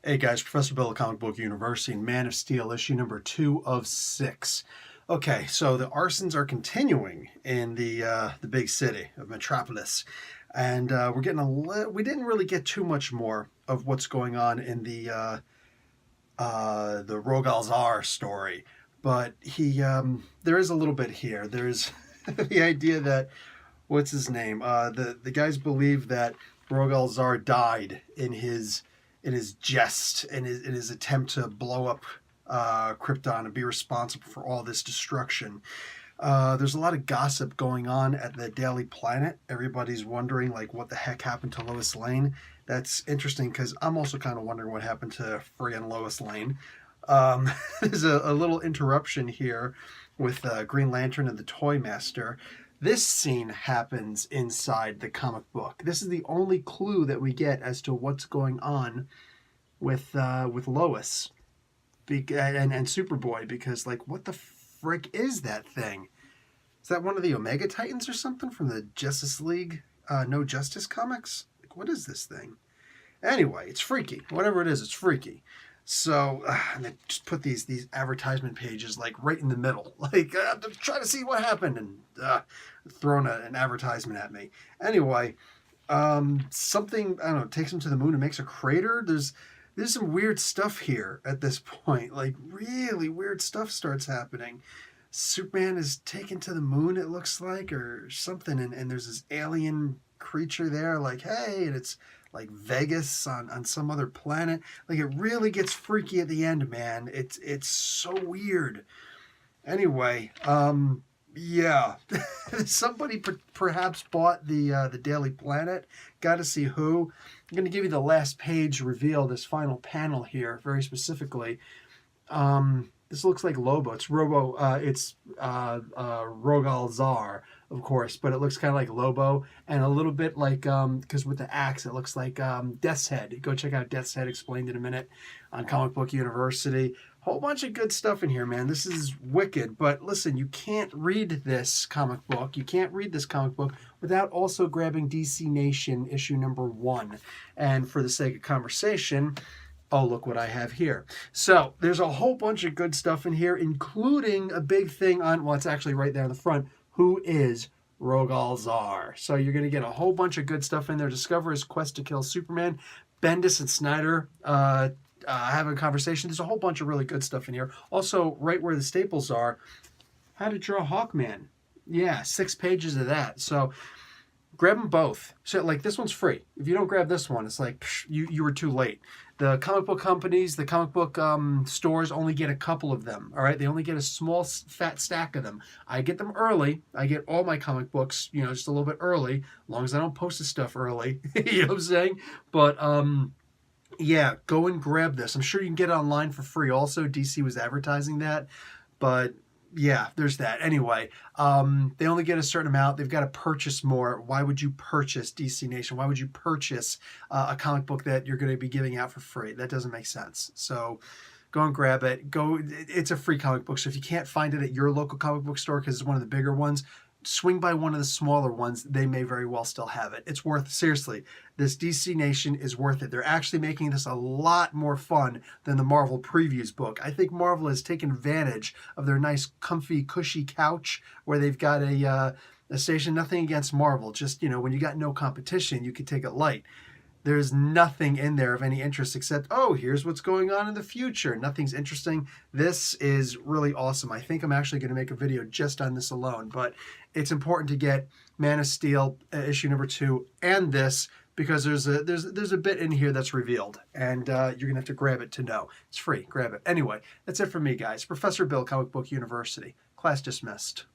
Hey guys, Professor Bill at Comic Book University and Man of Steel issue number 2 of 6. Okay, so the arsons are continuing in the big city of Metropolis, and we're getting we didn't really get too much more of what's going on in the Rogal Zar story, but there is a little bit here. There's the idea that what's his name? The guys believe that Rogal Zar died in his jest, in his attempt to blow up Krypton and be responsible for all this destruction. There's a lot of gossip going on at the Daily Planet. Everybody's wondering, like, what the heck happened to Lois Lane. That's interesting because I'm also kind of wondering what happened to friggin' Lois Lane. There's a little interruption here with Green Lantern and the Toy Master. This scene happens inside the comic book. This is the only clue that we get as to what's going on with Lois and Superboy, because, like, what the frick is that thing? Is that one of the Omega Titans or something from the Justice League No Justice comics? Like, what is this thing? Anyway, it's freaky. Whatever it is, it's freaky. So, and they just put these advertisement pages, like, right in the middle. Like, I'm trying to see what happened, and throwing an advertisement at me. Anyway, something, I don't know, takes him to the moon and makes a crater. There's some weird stuff here at this point. Like, really weird stuff starts happening. Superman is taken to the moon, it looks like, or something, and there's this alien creature there, like, hey, and it's like Vegas on some other planet. Like, it really gets freaky at the end, man. It's so weird. Anyway, yeah, somebody perhaps bought the Daily Planet. Got to see who. I'm going to give you the last page reveal, this final panel here, very specifically. This looks like Lobo. It's Rogal Zar, of course, but it looks kind of like Lobo, and a little bit like, because with the axe, it looks like Death's Head. Go check out Death's Head Explained in a minute on Comic Book University. Whole bunch of good stuff in here, man. This is wicked, but listen, you can't read this comic book. You can't read this comic book without also grabbing DC Nation issue number 1. And for the sake of conversation, oh, look what I have here. So there's a whole bunch of good stuff in here, including a big thing on, well, it's actually right there in the front. Who is Rogal Zar? So you're going to get a whole bunch of good stuff in there. Discover his quest to kill Superman. Bendis and Snyder having a conversation. There's a whole bunch of really good stuff in here. Also, right where the staples are, how to draw Hawkman. Yeah, 6 pages of that. So grab them both. So, like, this one's free. If you don't grab this one, it's like, psh, you were too late. The comic book companies, the comic book stores only get a couple of them, all right? They only get a small, fat stack of them. I get them early. I get all my comic books, just a little bit early, as long as I don't post the stuff early. You know what I'm saying? But, yeah, go and grab this. I'm sure you can get it online for free also. DC was advertising that, but yeah, there's that. Anyway, they only get a certain amount. They've got to purchase more. Why would you purchase DC Nation? Why would you purchase a comic book that you're going to be giving out for free? That doesn't make sense. So go and grab it. It's a free comic book. So if you can't find it at your local comic book store because it's one of the bigger ones, swing by one of the smaller ones. They may very well still have it. It's worth, seriously, this DC Nation is worth it. They're actually making this a lot more fun than the Marvel Previews book. I think Marvel has taken advantage of their nice, comfy, cushy couch where they've got a station. Nothing against Marvel. Just, when you got no competition, you could take it light. There's nothing in there of any interest except, oh, here's what's going on in the future. Nothing's interesting. This is really awesome. I think I'm actually going to make a video just on this alone, but it's important to get Man of Steel issue number 2 and this, because there's a bit in here that's revealed, and you're going to have to grab it to know. It's free. Grab it. Anyway, that's it for me, guys. Professor Bill, Comic Book University. Class dismissed.